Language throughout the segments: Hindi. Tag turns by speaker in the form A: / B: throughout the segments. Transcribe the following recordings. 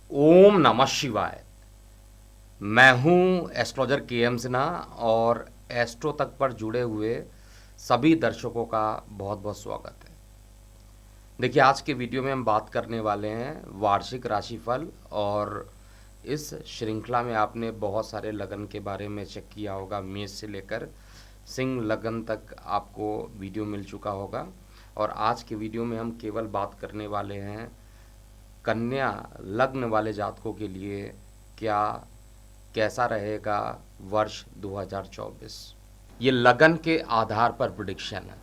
A: ओम नमः शिवाय। मैं हूं एस्ट्रोलॉजर के एम सिन्हा और एस्ट्रो तक पर जुड़े हुए सभी दर्शकों का बहुत बहुत स्वागत है। देखिए, आज के वीडियो में हम बात करने वाले हैं वार्षिक राशिफल। और इस श्रृंखला में आपने बहुत सारे लगन के बारे में चेक किया होगा। मेष से लेकर सिंह लगन तक आपको वीडियो मिल चुका होगा। और आज के वीडियो में हम केवल बात करने वाले हैं कन्या लग्न वाले जातकों के लिए क्या कैसा रहेगा वर्ष 2024। ये लगन के आधार पर प्रिडिक्शन है।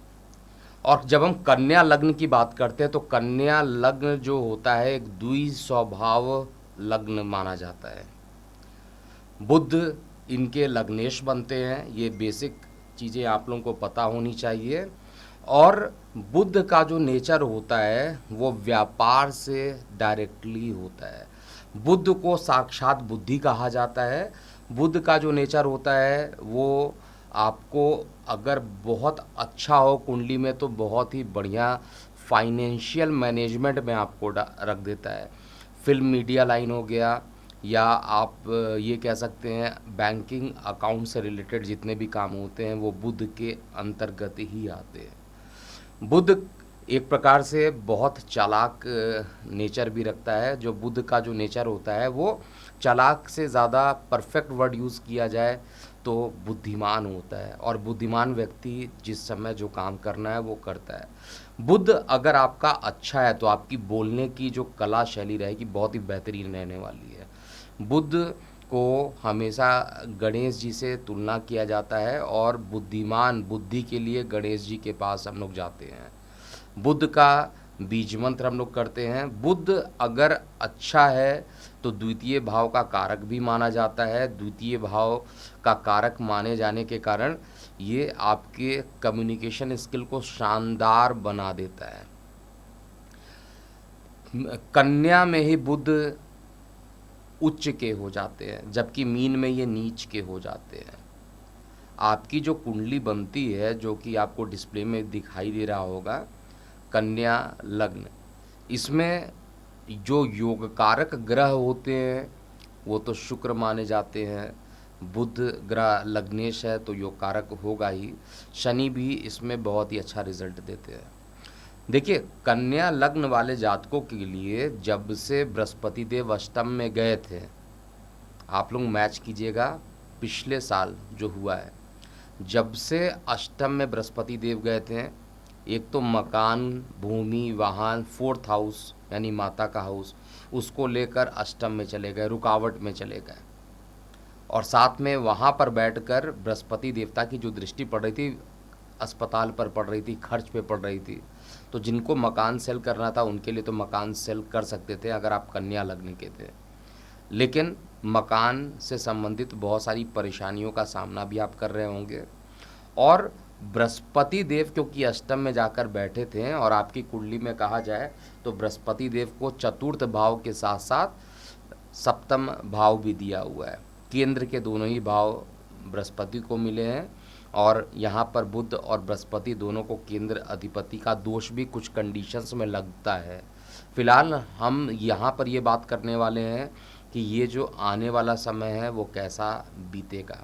A: और जब हम कन्या लग्न की बात करते हैं तो कन्या लग्न जो होता है एक द्वि स्वभाव लग्न माना जाता है। बुध इनके लग्नेश बनते हैं, ये बेसिक चीज़ें आप लोगों को पता होनी चाहिए। और बुध का जो नेचर होता है वो व्यापार से डायरेक्टली होता है। बुध को साक्षात बुद्धि कहा जाता है। बुध का जो नेचर होता है वो आपको अगर बहुत अच्छा हो कुंडली में तो बहुत ही बढ़िया फाइनेंशियल मैनेजमेंट में आपको रख देता है। फिल्म मीडिया लाइन हो गया, या आप ये कह सकते हैं बैंकिंग अकाउंट से रिलेटेड जितने भी काम होते हैं वो बुध के अंतर्गत ही आते हैं। बुध एक प्रकार से बहुत चालाक नेचर भी रखता है। जो बुध का जो नेचर होता है वो चालाक से ज़्यादा परफेक्ट वर्ड यूज़ किया जाए तो बुद्धिमान होता है। और बुद्धिमान व्यक्ति जिस समय जो काम करना है वो करता है। बुध अगर आपका अच्छा है तो आपकी बोलने की जो कला शैली रहेगी बहुत ही बेहतरीन रहने वाली है। बुध को हमेशा गणेश जी से तुलना किया जाता है और बुद्धिमान बुद्धि के लिए गणेश जी के पास हम लोग जाते हैं। बुध का बीज मंत्र हम लोग करते हैं। बुध अगर अच्छा है तो द्वितीय भाव का कारक भी माना जाता है। द्वितीय भाव का कारक माने जाने के कारण ये आपके कम्युनिकेशन स्किल को शानदार बना देता है। कन्या में ही बुध उच्च के हो जाते हैं जबकि मीन में ये नीच के हो जाते हैं। आपकी जो कुंडली बनती है जो कि आपको डिस्प्ले में दिखाई दे रहा होगा, कन्या लग्न, इसमें जो योग कारक ग्रह होते हैं वो तो शुक्र माने जाते हैं। बुध ग्रह लग्नेश है तो योग कारक होगा ही। शनि भी इसमें बहुत ही अच्छा रिजल्ट देते हैं। देखिए, कन्या लग्न वाले जातकों के लिए जब से बृहस्पति देव अष्टम में गए थे, आप लोग मैच कीजिएगा पिछले साल जो हुआ है, जब से अष्टम में बृहस्पति देव गए थे, एक तो मकान भूमि वाहन फोर्थ हाउस यानी माता का हाउस उसको लेकर अष्टम में चले गए, रुकावट में चले गए। और साथ में वहाँ पर बैठकर बृहस्पति देवता की जो दृष्टि पड़ रही थी अस्पताल पर पड़ रही थी, खर्च पे पड़ रही थी। तो जिनको मकान सेल करना था उनके लिए तो मकान सेल कर सकते थे अगर आप कन्या लग्न के थे। लेकिन मकान से संबंधित बहुत सारी परेशानियों का सामना भी आप कर रहे होंगे। और बृहस्पति देव क्योंकि अष्टम में जाकर बैठे थे और आपकी कुंडली में कहा जाए तो बृहस्पति देव को चतुर्थ भाव के साथ साथ सप्तम भाव भी दिया हुआ है। केंद्र के दोनों ही भाव बृहस्पति को मिले हैं। और यहाँ पर बुध और बृहस्पति दोनों को केंद्र अधिपति का दोष भी कुछ कंडीशंस में लगता है। फिलहाल हम यहाँ पर ये बात करने वाले हैं कि ये जो आने वाला समय है वो कैसा बीतेगा।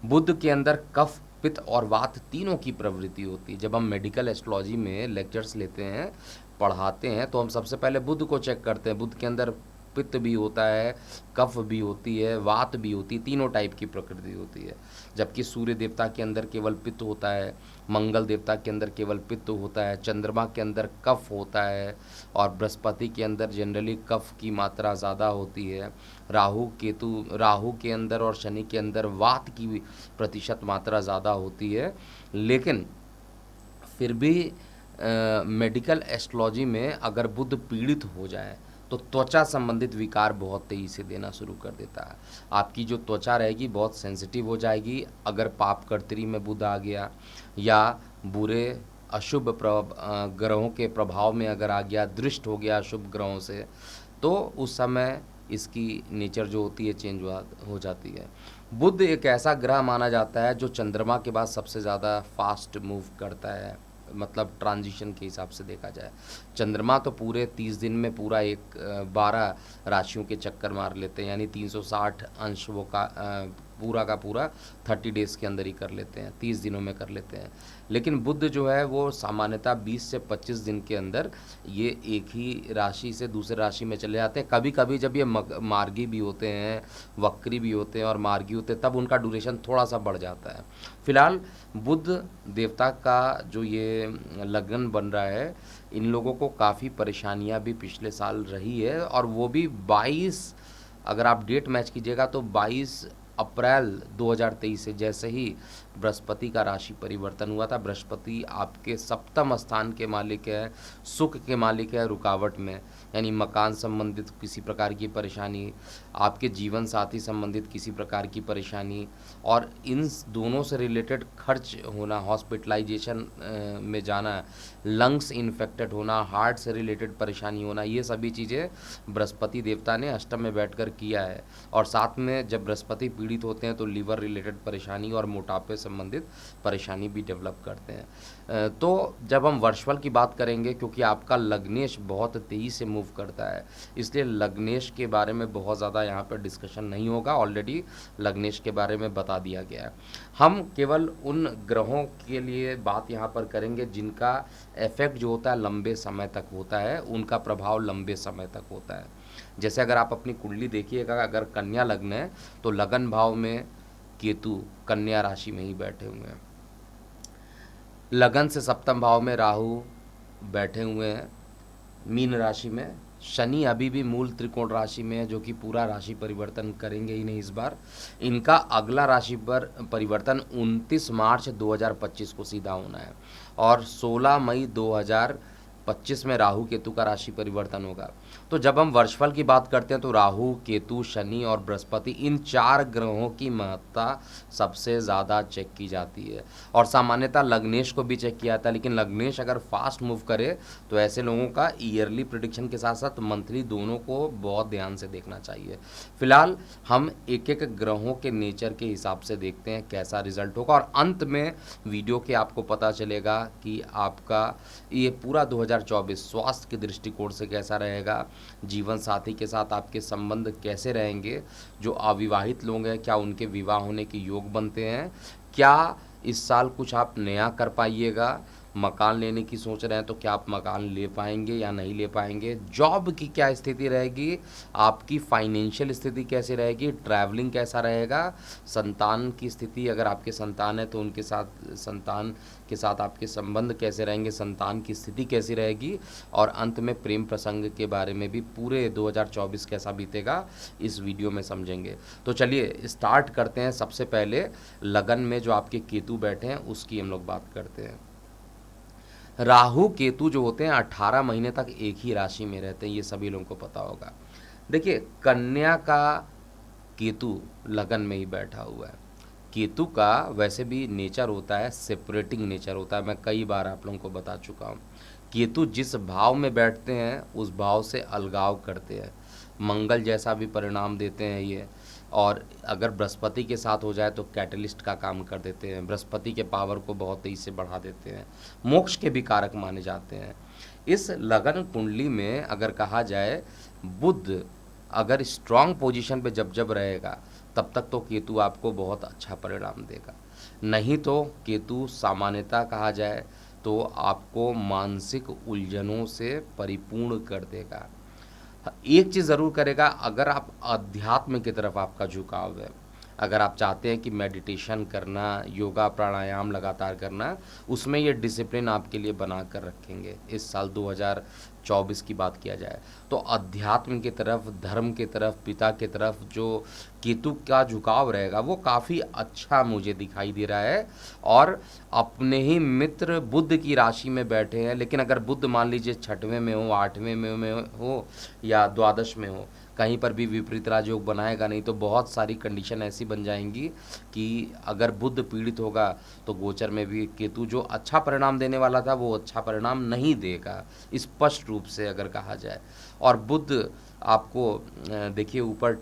A: बुध के अंदर कफ पित्त और वात तीनों की प्रवृत्ति होती है। जब हम मेडिकल एस्ट्रोलॉजी में लेक्चर्स लेते हैं पढ़ाते हैं तो हम सबसे पहले बुध को चेक करते हैं। बुध के अंदर पित्त भी होता है, कफ भी होती है, वात भी होती है, तीनों टाइप की प्रकृति होती है। जबकि सूर्य देवता के अंदर केवल पित्त होता है, मंगल देवता के अंदर केवल पित्त होता है, चंद्रमा के अंदर कफ होता है और बृहस्पति के अंदर जनरली कफ की मात्रा ज़्यादा होती है। राहु के अंदर और शनि के अंदर वात की प्रतिशत मात्रा ज़्यादा होती है। लेकिन फिर भी मेडिकल एस्ट्रोलॉजी में अगर बुध पीड़ित हो जाए तो त्वचा संबंधित विकार बहुत तेज़ी से देना शुरू कर देता है। आपकी जो त्वचा रहेगी बहुत सेंसिटिव हो जाएगी। अगर पाप कर्तरी में बुध आ गया या बुरे अशुभ ग्रहों के प्रभाव में अगर आ गया, दृष्ट हो गया अशुभ ग्रहों से, तो उस समय इसकी नेचर जो होती है चेंज हो जाती है। बुध एक ऐसा ग्रह माना जाता है जो चंद्रमा के बाद सबसे ज़्यादा फास्ट मूव करता है मतलब ट्रांजिशन के हिसाब से देखा जाए। चंद्रमा तो पूरे 30 दिन में पूरा एक 12 राशियों के चक्कर मार लेते हैं, यानी 360 अंश वो पूरा का पूरा 30 डेज़ के अंदर ही कर लेते हैं, 30 दिनों में कर लेते हैं। लेकिन बुध जो है वो सामान्यतः 20 से 25 दिन के अंदर ये एक ही राशि से दूसरे राशि में चले जाते हैं। कभी कभी जब ये मार्गी भी होते हैं, वक्री भी होते हैं और मार्गी होते हैं, तब उनका ड्यूरेशन थोड़ा सा बढ़ जाता है। फिलहाल बुध देवता का जो ये लगन बन रहा है, इन लोगों को काफ़ी परेशानियां भी पिछले साल रही है, और वो भी 22, अगर आप डेट मैच कीजिएगा तो 22 अप्रैल 2023 से जैसे ही बृहस्पति का राशि परिवर्तन हुआ था। बृहस्पति आपके सप्तम स्थान के मालिक है, सुख के मालिक है, रुकावट में, यानी मकान संबंधित किसी प्रकार की परेशानी, आपके जीवन साथी संबंधित किसी प्रकार की परेशानी, और इन दोनों से रिलेटेड खर्च होना, हॉस्पिटलाइजेशन में जाना, लंग्स इन्फेक्टेड होना, हार्ट से रिलेटेड परेशानी होना, ये सभी चीज़ें बृहस्पति देवता ने अष्टम में बैठकर किया है। और साथ में जब बृहस्पति पीड़ित होते हैं तो लीवर रिलेटेड परेशानी और मोटापे संबंधित परेशानी भी डेवलप करते हैं। तो जब हम वर्षफल की बात करेंगे, क्योंकि आपका लग्नेश बहुत तेज़ी से मूव करता है, इसलिए लग्नेश के बारे में बहुत ज़्यादा यहाँ पर डिस्कशन नहीं होगा, ऑलरेडी लग्नेश के बारे में बता दिया गया है। हम केवल उन ग्रहों के लिए बात यहाँ पर करेंगे जिनका इफेक्ट जो होता है लंबे समय तक होता है, उनका प्रभाव लंबे समय तक होता है। जैसे अगर आप अपनी कुंडली देखिएगा, अगर कन्या लग्न है तो लगन भाव में केतु कन्या राशि में ही बैठे हुए हैं, लगन से सप्तम भाव में राहु बैठे हुए हैं, मीन राशि में शनि अभी भी मूल त्रिकोण राशि में है, जो कि पूरा राशि परिवर्तन करेंगे ही नहीं इस बार। इनका अगला राशि पर परिवर्तन 29 मार्च 2025 को सीधा होना है, और 16 मई 2025 में राहु केतु का राशि परिवर्तन होगा। तो जब हम वर्षफल की बात करते हैं तो राहु, केतु, शनि और बृहस्पति, इन 4 ग्रहों की महत्ता सबसे ज़्यादा चेक की जाती है। और सामान्यतः लग्नेश को भी चेक किया जाता है, लेकिन लग्नेश अगर फास्ट मूव करे तो ऐसे लोगों का ईयरली प्रिडिक्शन के साथ साथ मंथली दोनों को बहुत ध्यान से देखना चाहिए। फिलहाल हम एक एक ग्रहों के नेचर के हिसाब से देखते हैं कैसा रिजल्ट होगा, और अंत में वीडियो के आपको पता चलेगा कि आपका ये पूरा 2024 स्वास्थ्य के दृष्टिकोण से कैसा रहेगा, जीवन साथी के साथ आपके संबंध कैसे रहेंगे, जो अविवाहित लोग हैं क्या उनके विवाह होने के योग बनते हैं, क्या इस साल कुछ आप नया कर पाइएगा, मकान लेने की सोच रहे हैं तो क्या आप मकान ले पाएंगे या नहीं ले पाएंगे, जॉब की क्या स्थिति रहेगी, आपकी फाइनेंशियल स्थिति कैसी रहेगी, ट्रैवलिंग कैसा रहेगा, संतान की स्थिति, अगर आपके संतान है तो उनके साथ, संतान के साथ आपके संबंध कैसे रहेंगे, संतान की स्थिति कैसी रहेगी, और अंत में प्रेम प्रसंग के बारे में भी पूरे 2024 कैसा बीतेगा इस वीडियो में समझेंगे। तो चलिए स्टार्ट करते हैं। सबसे पहले लगन में जो आपके केतु बैठे हैं उसकी हम लोग बात करते हैं। राहु केतु जो होते हैं 18 महीने तक एक ही राशि में रहते हैं, ये सभी लोगों को पता होगा। देखिए कन्या का केतु लगन में ही बैठा हुआ है। केतु का वैसे भी नेचर होता है, सेपरेटिंग नेचर होता है, मैं कई बार आप लोगों को बता चुका हूँ। केतु जिस भाव में बैठते हैं उस भाव से अलगाव करते हैं, मंगल जैसा भी परिणाम देते हैं ये, और अगर बृहस्पति के साथ हो जाए तो कैटलिस्ट का काम कर देते हैं, बृहस्पति के पावर को बहुत तेजी से बढ़ा देते हैं, मोक्ष के भी कारक माने जाते हैं। इस लगन कुंडली में अगर कहा जाए बुध अगर स्ट्रांग पोजीशन पे जब जब रहेगा तब तक तो केतु आपको बहुत अच्छा परिणाम देगा, नहीं तो केतु सामान्यतः कहा जाए तो आपको मानसिक उलझनों से परिपूर्ण कर देगा। एक चीज़ ज़रूर करेगा, अगर आप अध्यात्म की तरफ आपका झुकाव है, अगर आप चाहते हैं कि मेडिटेशन करना, योगा प्राणायाम लगातार करना, उसमें ये डिसिप्लिन आपके लिए बना कर रखेंगे। इस साल 2024 की बात किया जाए तो अध्यात्म की तरफ, धर्म की तरफ, पिता की तरफ जो केतु का झुकाव रहेगा वो काफ़ी अच्छा मुझे दिखाई दे रहा है। और अपने ही मित्र बुध की राशि में बैठे हैं, लेकिन अगर बुध मान लीजिए 6वें में हो, 8वें में हो या द्वादश में हो, कहीं पर भी विपरीत राजयोग बनाएगा नहीं, तो बहुत सारी कंडीशन ऐसी बन जाएंगी कि अगर बुध पीड़ित होगा तो गोचर में भी केतु जो अच्छा परिणाम देने वाला था वो अच्छा परिणाम नहीं देगा, स्पष्ट रूप से अगर कहा जाए। और बुध आपको देखिए ऊपर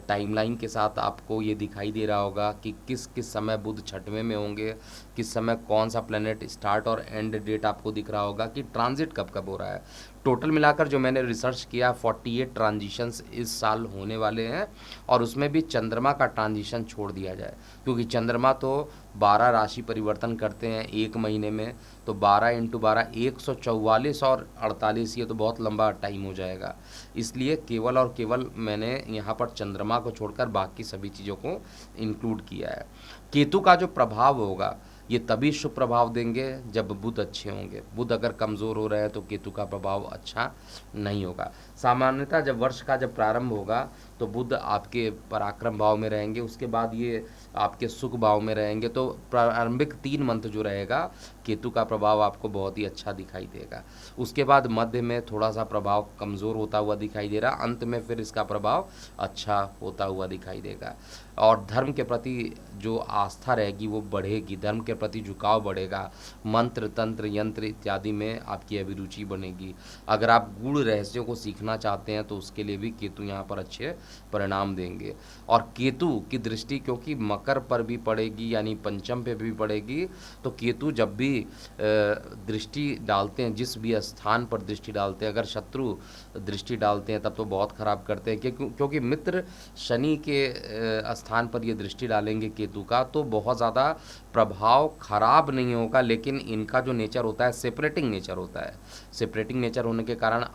A: टाइमलाइन के साथ आपको ये दिखाई दे रहा होगा कि किस किस समय बुध छठवें में होंगे, किस समय कौन सा प्लेनेट स्टार्ट और एंड डेट आपको दिख रहा होगा कि ट्रांजिट कब कब हो रहा है। टोटल मिलाकर जो मैंने रिसर्च किया 48 ट्रांजिशंस इस साल होने वाले हैं, और उसमें भी चंद्रमा का ट्रांजिशन छोड़ दिया जाए, क्योंकि चंद्रमा तो 12 राशि परिवर्तन करते हैं एक महीने में, तो 12 इंटू 12 144 और 48, ये तो बहुत लंबा टाइम हो जाएगा। इसलिए केवल और केवल मैंने यहाँ पर चंद्रमा को छोड़कर बाकी सभी चीज़ों को इंक्लूड किया है। केतु का जो प्रभाव होगा ये तभी शुभ प्रभाव देंगे जब बुध अच्छे होंगे। बुध अगर कमज़ोर हो रहे हैं तो केतु का प्रभाव अच्छा नहीं होगा। सामान्यतः जब वर्ष का जब प्रारंभ होगा तो बुध आपके पराक्रम भाव में रहेंगे, उसके बाद ये आपके सुख भाव में रहेंगे, तो प्रारंभिक 3 मंथ जो रहेगा केतु का प्रभाव आपको बहुत ही अच्छा दिखाई देगा। उसके बाद मध्य में थोड़ा सा प्रभाव कमज़ोर होता हुआ दिखाई दे रहा, अंत में फिर इसका प्रभाव अच्छा होता हुआ दिखाई देगा। और धर्म के प्रति जो आस्था रहेगी वो बढ़ेगी, धर्म के प्रति झुकाव बढ़ेगा, मंत्र तंत्र यंत्र इत्यादि में आपकी अभिरुचि बनेगी। अगर आप गूढ़ रहस्यों को सीखना चाहते हैं तो उसके लिए भी केतु यहाँ पर अच्छे परिणाम देंगे। और केतु की दृष्टि क्योंकि मकर पर भी पड़ेगी यानी पंचम पे भी पड़ेगी, तो केतु जब भी दृष्टि डालते हैं, जिस भी स्थान पर दृष्टि डालते हैं, अगर शत्रु दृष्टि डालते हैं तब तो बहुत खराब करते हैं, क्योंकि मित्र शनि के स्थान पर ये दृष्टि डालेंगे केतु का, तो बहुत ज़्यादा प्रभाव खराब नहीं होगा, लेकिन इनका जो नेचर होता है सेपरेटिंग नेचर होता है। सेपरेटिंग नेचर होने के कारण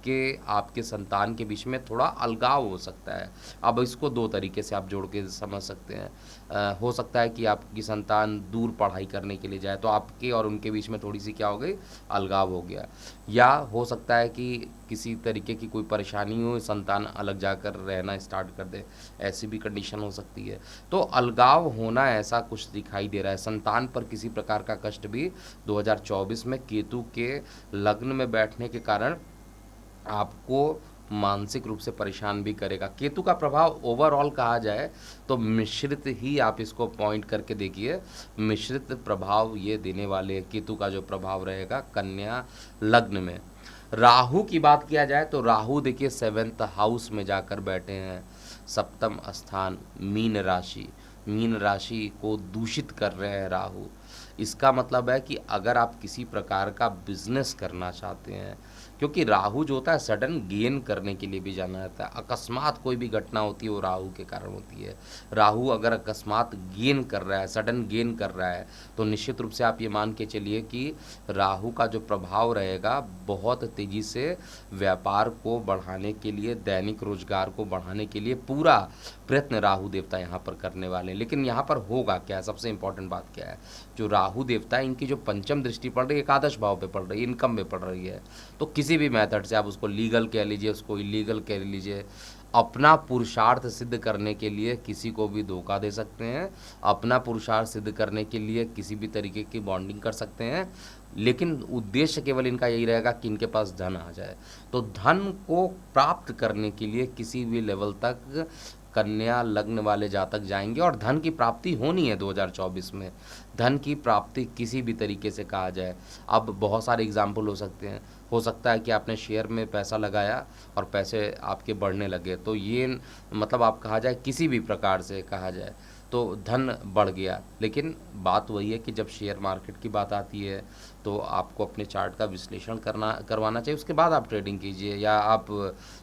A: आपके संतान के बीच में थोड़ा अलगाव हो सकता है। अब इसको 2 तरीके से आप जोड़ के समझ सकते हैं। हो सकता है कि आपकी संतान दूर पढ़ाई करने के लिए जाए तो आपके और उनके बीच में थोड़ी सी क्या हो गई, अलगाव हो गया। या हो सकता है कि किसी तरीके की कोई परेशानी हो, संतान अलग जाकर रहना स्टार्ट कर दे, ऐसी भी कंडीशन हो सकती है। तो अलगाव होना ऐसा कुछ दिखाई दे रहा है। संतान पर किसी प्रकार का कष्ट भी 2024 में केतु के लग्न में बैठने के कारण आपको मानसिक रूप से परेशान भी करेगा। केतु का प्रभाव ओवरऑल कहा जाए तो मिश्रित ही आप इसको पॉइंट करके देखिए, मिश्रित प्रभाव ये देने वाले केतु का जो प्रभाव रहेगा कन्या लग्न में। राहु की बात किया जाए तो राहु देखिए 7th हाउस में जाकर बैठे हैं, सप्तम स्थान मीन राशि को दूषित कर रहे हैं राहु। इसका मतलब है कि अगर आप किसी प्रकार का बिजनेस करना चाहते हैं, क्योंकि राहु जो होता है सडन गेन करने के लिए भी जाना जाता है, अकस्मात कोई भी घटना होती है वो राहु के कारण होती है। राहु अगर अकस्मात गेन कर रहा है, सडन गेन कर रहा है, तो निश्चित रूप से आप ये मान के चलिए कि राहु का जो प्रभाव रहेगा बहुत तेज़ी से व्यापार को बढ़ाने के लिए, दैनिक रोजगार को बढ़ाने के लिए पूरा प्रयत्न राहु देवता यहाँ पर करने वाले हैं। लेकिन यहाँ पर होगा क्या, सबसे इंपॉर्टेंट बात क्या है, जो राहु देवता है इनकी जो पंचम दृष्टि पड़ रही है एकादश भाव पे पड़ रही है, इनकम में पड़ रही है, तो किसी भी मेथड से आप उसको लीगल कह लीजिए, उसको इलीगल कह लीजिए, अपना पुरुषार्थ सिद्ध करने के लिए किसी को भी धोखा दे सकते हैं, अपना पुरुषार्थ सिद्ध करने के लिए किसी भी तरीके की बॉन्डिंग कर सकते हैं, लेकिन उद्देश्य केवल इनका यही रहेगा कि इनके पास धन आ जाए। तो धन को प्राप्त करने के लिए किसी भी लेवल तक कन्या लग्न वाले जातक जाएंगे, और धन की प्राप्ति होनी है 2024 में। धन की प्राप्ति किसी भी तरीके से कहा जाए, अब बहुत सारे एग्जाम्पल हो सकते हैं। हो सकता है कि आपने शेयर में पैसा लगाया और पैसे आपके बढ़ने लगे, तो ये मतलब आप कहा जाए किसी भी प्रकार से कहा जाए तो धन बढ़ गया। लेकिन बात वही है कि जब शेयर मार्केट की बात आती है तो आपको अपने चार्ट का विश्लेषण करवाना चाहिए, उसके बाद आप ट्रेडिंग कीजिए या आप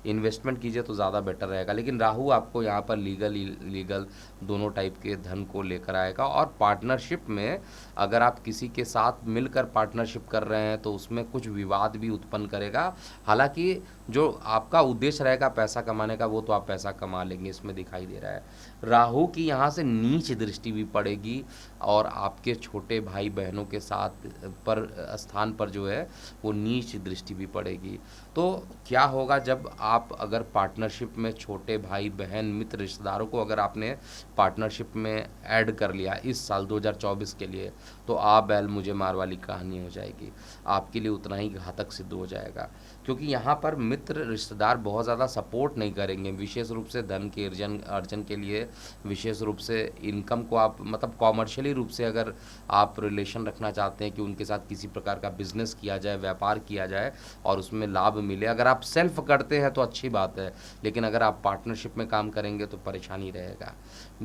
A: इन्वेस्टमेंट कीजिए तो ज़्यादा बेटर रहेगा। लेकिन राहु आपको यहाँ पर लीगल इलीगल दोनों टाइप के धन को लेकर आएगा। और पार्टनरशिप में अगर आप किसी के साथ मिलकर पार्टनरशिप कर रहे हैं तो उसमें कुछ विवाद भी उत्पन्न करेगा। हालांकि जो आपका उद्देश्य रहेगा पैसा कमाने का वो तो आप पैसा कमा लेंगे, इसमें दिखाई दे रहा है। राहु की यहाँ से नीच दृष्टि भी पड़ेगी और आपके छोटे भाई बहनों के साथ पर स्थान पर जो है वो नीच दृष्टि भी पड़ेगी। तो क्या होगा जब आप अगर पार्टनरशिप में छोटे भाई बहन मित्र रिश्तेदारों को अगर आपने पार्टनरशिप में ऐड कर लिया इस साल 2024 के लिए, तो आप बैल मुझे मार वाली कहानी हो जाएगी, आपके लिए उतना ही घातक सिद्ध हो जाएगा। क्योंकि यहाँ पर मित्र रिश्तेदार बहुत ज़्यादा सपोर्ट नहीं करेंगे, विशेष रूप से धन के अर्जन अर्जन के लिए, विशेष रूप से इनकम को आप मतलब कॉमर्शियली रूप से अगर आप रिलेशन रखना चाहते हैं कि उनके साथ किसी प्रकार का बिजनेस किया जाए, व्यापार किया जाए और उसमें लाभ मिले, अगर आप सेल्फ करते हैं तो अच्छी बात है, लेकिन अगर आप पार्टनरशिप में काम करेंगे तो परेशानी रहेगा।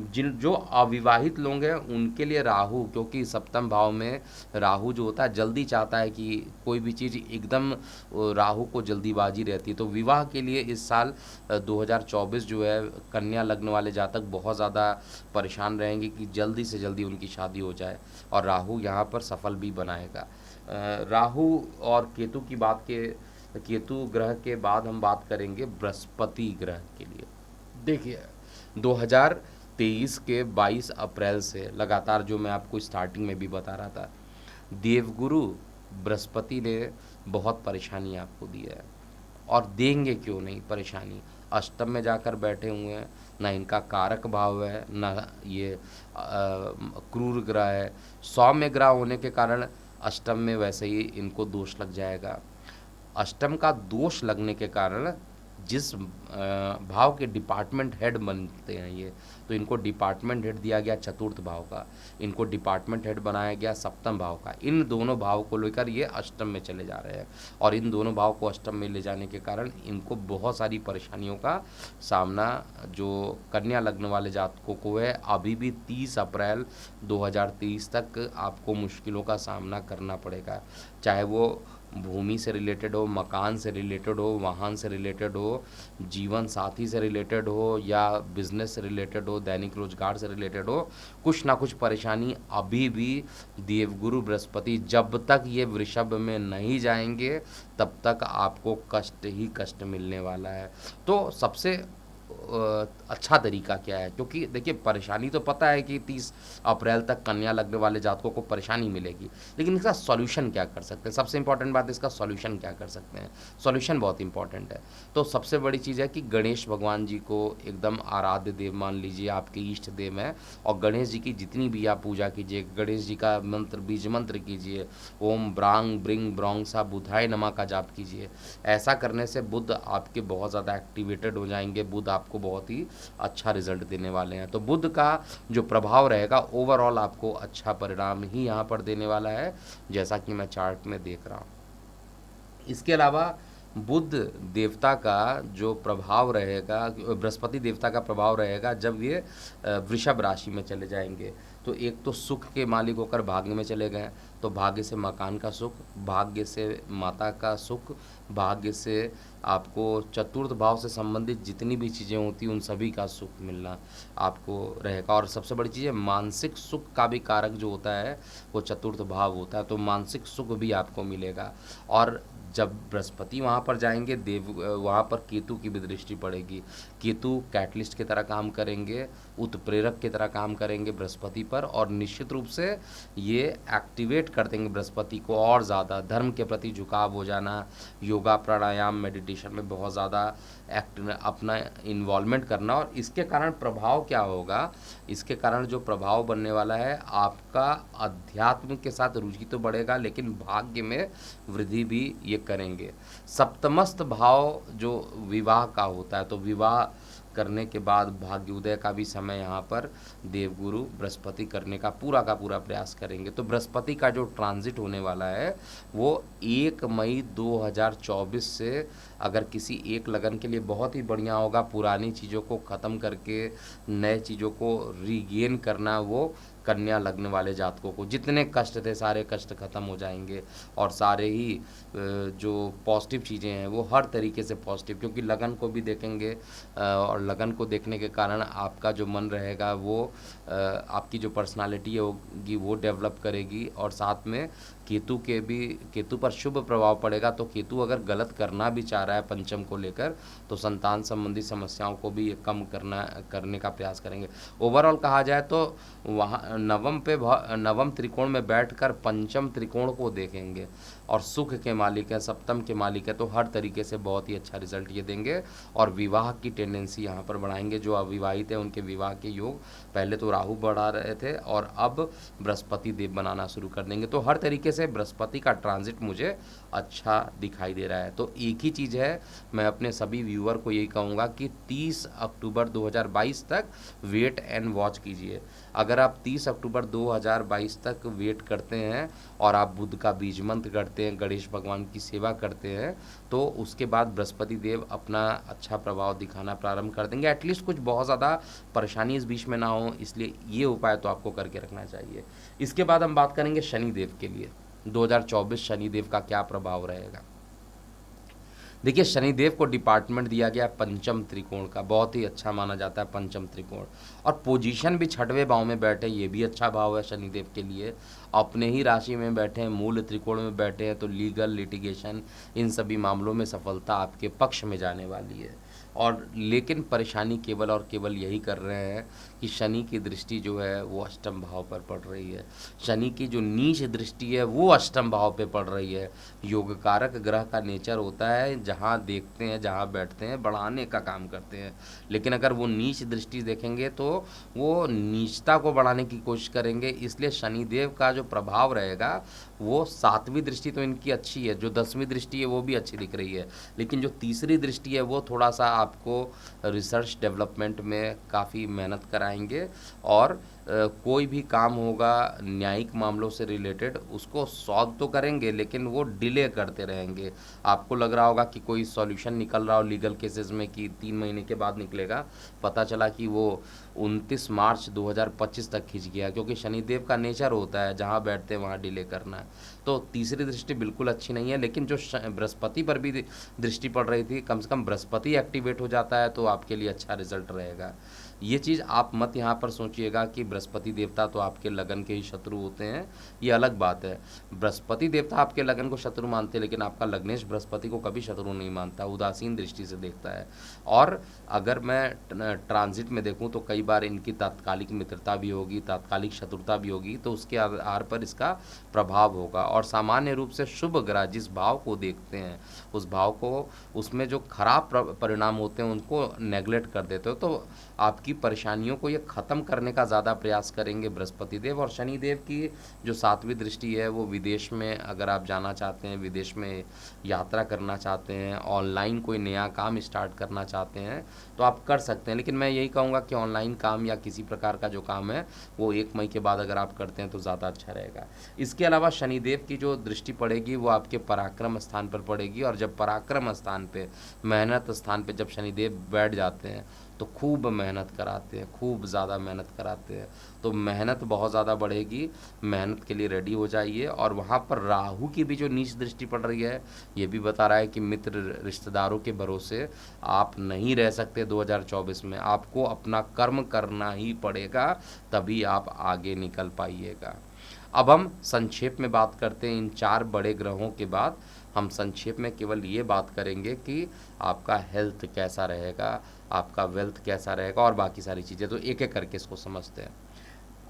A: जो अविवाहित लोग हैं उनके लिए राहु, क्योंकि सप्तम भाव में राहु जो होता है जल्दी चाहता है कि कोई भी चीज़ एकदम, राहु को जल्दीबाजी रहती है, तो विवाह के लिए इस साल 2024 जो है कन्या लग्न वाले जातक बहुत ज़्यादा परेशान रहेंगे कि जल्दी से जल्दी उनकी शादी हो जाए, और राहु यहाँ पर सफल भी बनाएगा। राहु और केतु की बात के, केतु ग्रह के बाद हम बात करेंगे बृहस्पति ग्रह के लिए। देखिए 2023 के 22 अप्रैल से लगातार, जो मैं आपको स्टार्टिंग में भी बता रहा था, देवगुरु बृहस्पति ने बहुत परेशानी आपको दी है, और देंगे क्यों नहीं परेशानी। अष्टम में जाकर बैठे हुए हैं, ना इनका कारक भाव है, ना ये क्रूर ग्रह है। सौम्य ग्रह होने के कारण अष्टम में वैसे ही इनको दोष लग जाएगा। अष्टम का दोष लगने के कारण जिस भाव के डिपार्टमेंट हेड बनते हैं ये, तो इनको डिपार्टमेंट हेड दिया गया चतुर्थ भाव का, इनको डिपार्टमेंट हेड बनाया गया सप्तम भाव का। इन दोनों भाव को लेकर ये अष्टम में चले जा रहे हैं, और इन दोनों भाव को अष्टम में ले जाने के कारण इनको बहुत सारी परेशानियों का सामना जो कन्या लग्न वाले जातकों को है, अभी भी 30 अप्रैल 2023 तक आपको मुश्किलों का सामना करना पड़ेगा। चाहे वो भूमि से रिलेटेड हो, मकान से रिलेटेड हो, वाहन से रिलेटेड हो, जीवन साथी से रिलेटेड हो, या बिजनेस से रिलेटेड हो, दैनिक रोजगार से रिलेटेड हो, कुछ ना कुछ परेशानी अभी भी देवगुरु बृहस्पति जब तक ये वृषभ में नहीं जाएंगे तब तक आपको कष्ट ही कष्ट मिलने वाला है। तो सबसे अच्छा तरीका क्या है, क्योंकि देखिए परेशानी तो पता है कि 30 अप्रैल तक कन्या लग्न वाले जातकों को परेशानी मिलेगी, लेकिन इसका सॉल्यूशन क्या कर सकते हैं। सबसे इंपॉर्टेंट बात है इसका सॉल्यूशन क्या कर सकते हैं। सॉल्यूशन बहुत इंपॉर्टेंट है। तो सबसे बड़ी चीज़ है कि गणेश भगवान जी को एकदम आराध्य देव मान लीजिए, आपके इष्ट देव हैं, और गणेश जी की जितनी भी आप पूजा कीजिए, गणेश जी का मंत्र बीज मंत्र कीजिए, ओम ब्रांग ब्रिंग ब्रोंग सा बुधाय नमा का जाप कीजिए। ऐसा करने से बुध आपके बहुत ज़्यादा एक्टिवेटेड हो जाएंगे, बुध आपको बहुत ही अच्छा रिजल्ट देने वाले हैं। तो बुध का जो प्रभाव रहेगा ओवरऑल आपको अच्छा परिणाम ही यहाँ पर देने वाला है, जैसा कि मैं चार्ट में देख रहा हूँ। इसके अलावा बुध देवता का जो प्रभाव रहेगा, बृहस्पति देवता का प्रभाव रहेगा जब ये वृषभ राशि में चले जाएंगे, तो एक तो सुख के मालिक होकर भाग्य में चले गए, तो भाग्य से मकान का सुख, भाग्य से माता का सुख, भाग्य से आपको चतुर्थ भाव से संबंधित जितनी भी चीज़ें होती हैं उन सभी का सुख मिलना आपको रहेगा। और सबसे बड़ी चीज़ है मानसिक सुख का भी कारक जो होता है वो चतुर्थ भाव होता है, तो मानसिक सुख भी आपको मिलेगा। और जब बृहस्पति वहाँ पर जाएंगे, देव वहाँ पर केतु की भी दृष्टि पड़ेगी। केतु कैटलिस्ट की तरह काम करेंगे, उत्प्रेरक की तरह काम करेंगे बृहस्पति पर, और निश्चित रूप से ये एक्टिवेट कर देंगे बृहस्पति को और ज़्यादा धर्म के प्रति झुकाव हो जाना, योगा प्राणायाम मेडिटेशन में बहुत ज़्यादा अपना इन्वॉल्वमेंट करना। और इसके कारण प्रभाव क्या होगा, इसके कारण जो प्रभाव बनने वाला है, आपका अध्यात्म के साथ रुचि तो बढ़ेगा लेकिन भाग्य में वृद्धि भी ये करेंगे। सप्तमस्त भाव जो विवाह का होता है, तो विवाह करने के बाद भाग्योदय का भी समय यहाँ पर देवगुरु बृहस्पति करने का पूरा प्रयास करेंगे। तो बृहस्पति का जो ट्रांजिट होने वाला है वो 1 मई 2024 से अगर किसी एक लगन के लिए बहुत ही बढ़िया होगा, पुरानी चीज़ों को ख़त्म करके नए चीज़ों को रीगेन करना, वो कन्या लग्न वाले जातकों को जितने कष्ट थे सारे कष्ट खत्म हो जाएंगे, और सारे ही जो पॉजिटिव चीज़ें हैं वो हर तरीके से पॉजिटिव, क्योंकि लगन को भी देखेंगे, और लगन को देखने के कारण आपका जो मन रहेगा वो आपकी जो पर्सनालिटी होगी वो डेवलप करेगी। और साथ में केतु पर शुभ प्रभाव पड़ेगा, तो केतु अगर गलत करना भी चाह रहा है पंचम को लेकर, तो संतान संबंधी समस्याओं को भी कम करने का प्रयास करेंगे। ओवरऑल कहा जाए तो वहाँ नवम त्रिकोण में बैठकर पंचम त्रिकोण को देखेंगे, और सुख के मालिक हैं, सप्तम के मालिक हैं, तो हर तरीके से बहुत ही अच्छा रिजल्ट ये देंगे और विवाह की टेंडेंसी यहाँ पर बढ़ाएंगे। जो अविवाहित हैं उनके विवाह के योग पहले तो राहु बढ़ा रहे थे और अब बृहस्पति देव बनाना शुरू कर देंगे। तो हर तरीके से बृहस्पति का ट्रांजिट मुझे अच्छा दिखाई दे रहा है। तो एक ही चीज़ है, मैं अपने सभी व्यूअर को यही कहूँगा कि 30 अक्टूबर 2022 तक वेट एंड वॉच कीजिए। अगर आप 30 अक्टूबर 2022 तक वेट करते हैं और आप बुध का बीज मंत्र करते हैं, गणेश भगवान की सेवा करते हैं, तो उसके बाद बृहस्पति देव अपना अच्छा प्रभाव दिखाना प्रारंभ कर देंगे। एटलीस्ट कुछ बहुत ज़्यादा परेशानी इस बीच में ना हो, इसलिए ये उपाय तो आपको करके रखना चाहिए। इसके बाद हम बात करेंगे शनिदेव के लिए 2024 शनिदेव का क्या प्रभाव रहेगा। देखिए, शनिदेव को डिपार्टमेंट दिया गया पंचम त्रिकोण का, बहुत ही अच्छा माना जाता है पंचम त्रिकोण, और पोजीशन भी छठवें भाव में बैठे, ये भी अच्छा भाव है शनिदेव के लिए। अपने ही राशि में बैठे हैं, मूल त्रिकोण में बैठे हैं, तो लीगल लिटिगेशन इन सभी मामलों में सफलता आपके पक्ष में जाने वाली है। और लेकिन परेशानी केवल और केवल यही कर रहे हैं कि शनि की दृष्टि जो है वो अष्टम भाव पर पड़ रही है। शनि की जो नीच दृष्टि है वो अष्टम भाव पे पड़ रही है। योग कारक ग्रह का नेचर होता है, जहाँ देखते हैं जहाँ बैठते हैं बढ़ाने का काम करते हैं, लेकिन अगर वो नीच दृष्टि देखेंगे तो वो नीचता को बढ़ाने की कोशिश करेंगे। इसलिए शनिदेव का जो प्रभाव रहेगा वो 7वीं दृष्टि तो इनकी अच्छी है, जो 10वीं दृष्टि है वो भी अच्छी दिख रही है, लेकिन जो तीसरी दृष्टि है वो थोड़ा सा आपको रिसर्च डेवलपमेंट में काफ़ी मेहनत कराएंगे। और कोई भी काम होगा न्यायिक मामलों से रिलेटेड उसको सॉल्व तो करेंगे, लेकिन वो डिले करते रहेंगे। आपको लग रहा होगा कि कोई सॉल्यूशन निकल रहा हो लीगल केसेस में कि 3 महीने के बाद निकलेगा, पता चला कि वो 29 मार्च 2025 तक खिंच गया, क्योंकि शनिदेव का नेचर होता है जहाँ बैठते हैं वहाँ डिले करना है। तो तीसरी दृष्टि बिल्कुल अच्छी नहीं है, लेकिन जो बृहस्पति पर भी दृष्टि पड़ रही थी, कम से कम बृहस्पति एक्टिवेट हो जाता है तो आपके लिए अच्छा रिजल्ट रहेगा। ये चीज़ आप मत यहाँ पर सोचिएगा कि बृहस्पति देवता तो आपके लगन के ही शत्रु होते हैं, ये अलग बात है। बृहस्पति देवता आपके लगन को शत्रु मानते हैं, लेकिन आपका लग्नेश बृहस्पति को कभी शत्रु नहीं मानता, उदासीन दृष्टि से देखता है। और अगर मैं ट्रांजिट में देखूँ तो कई बार इनकी तात्कालिक मित्रता भी होगी, तात्कालिक शत्रुता भी होगी, तो उसके आधार पर इसका प्रभाव होगा। और सामान्य रूप से शुभ ग्रह जिस भाव को देखते हैं उस भाव को, उसमें जो खराब परिणाम होते हैं उनको नेगलेक्ट कर देते हो, तो आपकी परेशानियों को ये ख़त्म करने का ज़्यादा प्रयास करेंगे बृहस्पति देव। और शनिदेव की जो 7वीं दृष्टि है वो विदेश में अगर आप जाना चाहते हैं, विदेश में यात्रा करना चाहते हैं, ऑनलाइन कोई नया काम स्टार्ट करना चाहते हैं तो आप कर सकते हैं। लेकिन मैं यही कहूँगा कि ऑनलाइन काम या किसी प्रकार का जो काम है वो 1 मई के बाद अगर आप करते हैं तो ज़्यादा अच्छा रहेगा। इसके अलावा शनिदेव की जो दृष्टि पड़ेगी वो आपके पराक्रम स्थान पर पड़ेगी, और जब पराक्रम स्थान पे, मेहनत स्थान पे जब शनिदेव बैठ जाते हैं तो खूब मेहनत कराते हैं, खूब ज़्यादा मेहनत कराते हैं, तो मेहनत बहुत ज़्यादा बढ़ेगी। मेहनत के लिए रेडी हो जाइए। और वहाँ पर राहु की भी जो नीच दृष्टि पड़ रही है ये भी बता रहा है कि मित्र रिश्तेदारों के भरोसे आप नहीं रह सकते 2024 में, आपको अपना कर्म करना ही पड़ेगा, तभी आप आगे निकल पाइएगा। अब हम संक्षेप में बात करते हैं इन 4 बड़े ग्रहों के बाद हम संक्षेप में केवल ये बात करेंगे कि आपका हेल्थ कैसा रहेगा, आपका वेल्थ कैसा रहेगा और बाकी सारी चीज़ें। तो एक एक करके इसको समझते हैं।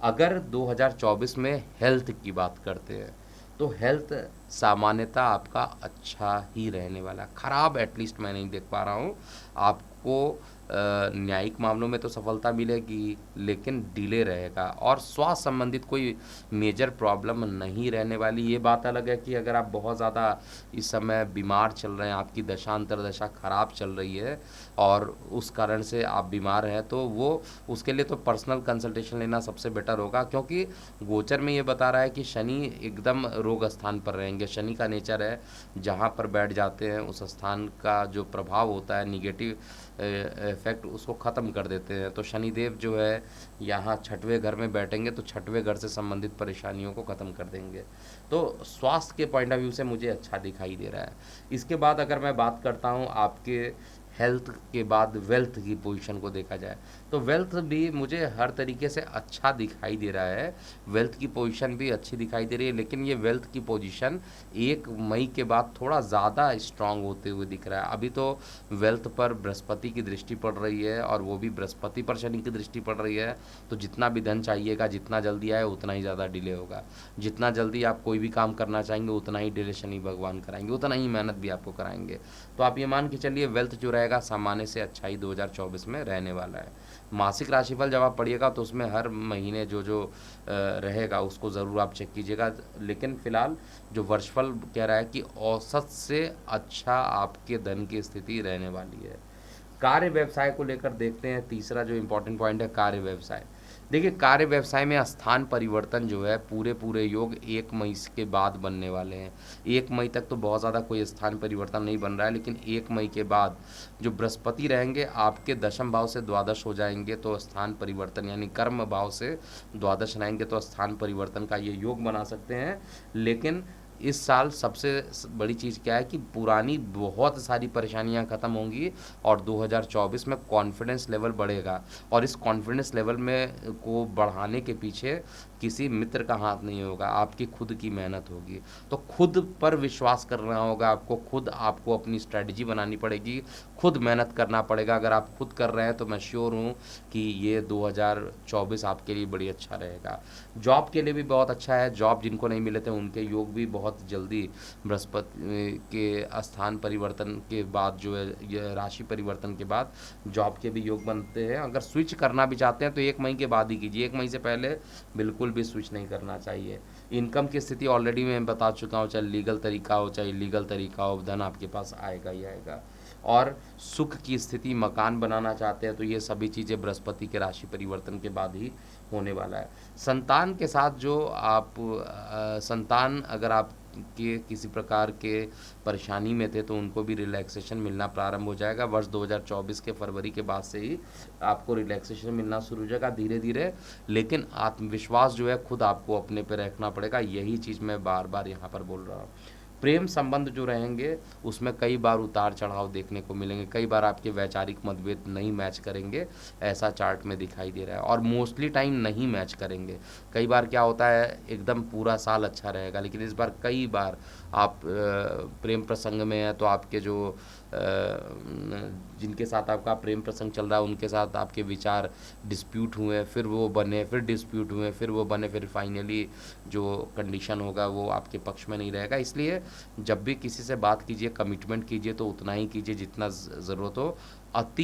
A: अगर 2024 में हेल्थ की बात करते हैं तो हेल्थ सामान्यतः आपका अच्छा ही रहने वाला, ख़राब एटलीस्ट मैं नहीं देख पा रहा हूँ। आपको न्यायिक मामलों में तो सफलता मिलेगी, लेकिन डिले रहेगा, और स्वास्थ्य संबंधित कोई मेजर प्रॉब्लम नहीं रहने वाली। ये बात अलग है कि अगर आप बहुत ज़्यादा इस समय बीमार चल रहे हैं, आपकी दशा अंतर्दशा खराब चल रही है और उस कारण से आप बीमार हैं, तो वो उसके लिए तो पर्सनल कंसल्टेशन लेना सबसे बेटर होगा, क्योंकि गोचर में ये बता रहा है कि शनि एकदम रोग स्थान पर रहेंगे। शनि का नेचर है जहाँ पर बैठ जाते हैं उस स्थान का जो प्रभाव होता है निगेटिव इफेक्ट उसको ख़त्म कर देते हैं। तो शनिदेव जो है यहाँ 6वें घर में बैठेंगे तो 6वें घर से संबंधित परेशानियों को ख़त्म कर देंगे। तो स्वास्थ्य के पॉइंट ऑफ व्यू से मुझे अच्छा दिखाई दे रहा है। इसके बाद अगर मैं बात करता हूँ आपके हेल्थ के बाद वेल्थ की पोजीशन को देखा जाए तो वेल्थ भी मुझे हर तरीके से अच्छा दिखाई दे रहा है, वेल्थ की पोजीशन भी अच्छी दिखाई दे रही है, लेकिन ये वेल्थ की पोजीशन 1 मई के बाद थोड़ा ज़्यादा स्ट्रांग होते हुए दिख रहा है। अभी तो वेल्थ पर बृहस्पति की दृष्टि पड़ रही है और वो भी बृहस्पति पर शनि की दृष्टि पड़ रही है, तो जितना भी धन चाहिएगा, जितना जल्दी आए उतना ही ज़्यादा डिले होगा, जितना जल्दी आप कोई भी काम करना चाहेंगे उतना ही डिले शनि भगवान कराएंगे, उतना ही मेहनत भी आपको कराएंगे। तो आप ये मान के चलिए वेल्थ जो रहेगा सामान्य से अच्छा ही 2024 में रहने वाला है। मासिक राशिफल जब आप पढ़िएगा तो उसमें हर महीने जो जो रहेगा उसको ज़रूर आप चेक कीजिएगा, लेकिन फ़िलहाल जो वर्षफल कह रहा है कि औसत से अच्छा आपके धन की स्थिति रहने वाली है। कार्य व्यवसाय को लेकर देखते हैं, तीसरा जो इम्पोर्टेंट पॉइंट है कार्य व्यवसाय। देखिए कार्य व्यवसाय में स्थान परिवर्तन जो है पूरे योग 1 मई के बाद बनने वाले हैं। 1 मई तक तो बहुत ज़्यादा कोई स्थान परिवर्तन नहीं बन रहा है, लेकिन 1 मई के बाद जो बृहस्पति रहेंगे आपके दशम भाव से द्वादश हो जाएंगे, तो स्थान परिवर्तन यानी कर्म भाव से द्वादश रहेंगे तो स्थान परिवर्तन का ये योग बना सकते हैं। लेकिन इस साल सबसे बड़ी चीज़ क्या है कि पुरानी बहुत सारी परेशानियां ख़त्म होंगी और 2024 में कॉन्फिडेंस लेवल बढ़ेगा, और इस कॉन्फिडेंस लेवल में को बढ़ाने के पीछे किसी मित्र का हाथ नहीं होगा, आपकी खुद की मेहनत होगी। तो खुद पर विश्वास करना होगा आपको, खुद आपको अपनी स्ट्रेटजी बनानी पड़ेगी, खुद मेहनत करना पड़ेगा। अगर आप खुद कर रहे हैं तो मैं श्योर हूँ कि ये 2024 आपके लिए बड़ी अच्छा रहेगा। जॉब के लिए भी बहुत अच्छा है, जॉब जिनको नहीं मिले थे उनके योग भी बहुत जल्दी बृहस्पति के स्थान परिवर्तन के बाद जो है ये राशि परिवर्तन के बाद जॉब के भी योग बनते हैं। अगर स्विच करना भी चाहते हैं तो 1 मई के बाद ही कीजिए, 1 मई से पहले बिल्कुल भी स्विच नहीं करना चाहिए। इनकम की स्थिति ऑलरेडी मैं बता चुका हूँ, चाहे लीगल तरीका हो चाहे इलीगल तरीका हो, धन आपके पास आएगा ही आएगा। और सुख की स्थिति, मकान बनाना चाहते हैं तो ये सभी चीज़ें बृहस्पति के राशि परिवर्तन के बाद ही होने वाला है। संतान के साथ जो आप संतान अगर आप के किसी प्रकार के परेशानी में थे तो उनको भी रिलैक्सेशन मिलना प्रारंभ हो जाएगा। वर्ष 2024 के फरवरी के बाद से ही आपको रिलैक्सेशन मिलना शुरू हो जाएगा धीरे धीरे, लेकिन आत्मविश्वास जो है खुद आपको अपने पे रखना पड़ेगा। यही चीज़ मैं बार बार यहाँ पर बोल रहा हूँ। प्रेम संबंध जो रहेंगे उसमें कई बार उतार चढ़ाव देखने को मिलेंगे, कई बार आपके वैचारिक मतभेद नहीं मैच करेंगे, ऐसा चार्ट में दिखाई दे रहा है। और मोस्टली टाइम नहीं मैच करेंगे। कई बार क्या होता है एकदम पूरा साल अच्छा रहेगा, लेकिन इस बार कई बार आप प्रेम प्रसंग में हैं तो आपके जो जिनके साथ आपका प्रेम प्रसंग चल रहा है उनके साथ आपके विचार डिस्प्यूट हुए, फिर वो बने, फिर डिस्प्यूट हुए, फिर वो बने, फिर फाइनली जो कंडीशन होगा वो आपके पक्ष में नहीं रहेगा। इसलिए जब भी किसी से बात कीजिए, कमिटमेंट कीजिए तो उतना ही कीजिए जितना ज़रूरत हो। अति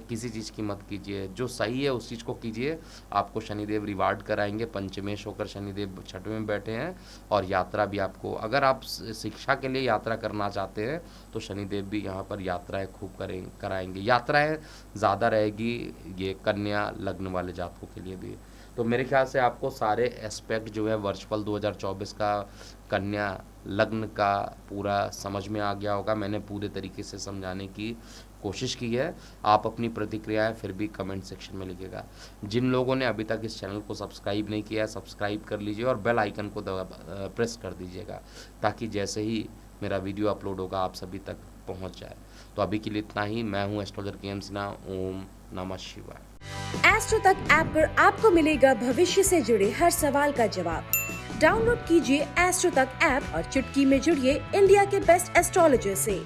A: किसी चीज़ की मत कीजिए, जो सही है उस चीज़ को कीजिए। आपको शनिदेव रिवार्ड कराएंगे, पंचमेश होकर शनिदेव छठवें में बैठे हैं, और यात्रा भी आपको, अगर आप शिक्षा के लिए यात्रा करना चाहते हैं तो शनिदेव भी यहाँ पर यात्राएं खूब कराएंगे। यात्राएं ज़्यादा रहेगी ये कन्या लग्न वाले जातकों के लिए भी। तो मेरे ख्याल से आपको सारे एस्पेक्ट जो है वर्षफल 2024 का कन्या लग्न का पूरा समझ में आ गया होगा। मैंने पूरे तरीके से समझाने की कोशिश की है। आप अपनी प्रतिक्रियाएं फिर भी कमेंट सेक्शन में लिखिएगा। जिन लोगों ने अभी तक इस चैनल को सब्सक्राइब नहीं किया है सब्सक्राइब कर लीजिए और बेल आइकन को प्रेस कर दीजिएगा, ताकि जैसे ही मेरा वीडियो अपलोड होगा आप सभी तक पहुंच जाए। तो अभी के लिए इतना ही। मैं हूं एस्ट्रोलॉजर के एम सिन्हा। ओम नमः शिवाय।
B: एस्ट्रो तक ऐप पर आपको मिलेगा भविष्य से जुड़े हर सवाल का जवाब। डाउनलोड कीजिए एस्ट्रो तक ऐप और चुटकी में जुड़िए इंडिया के बेस्ट एस्ट्रोलॉजर से।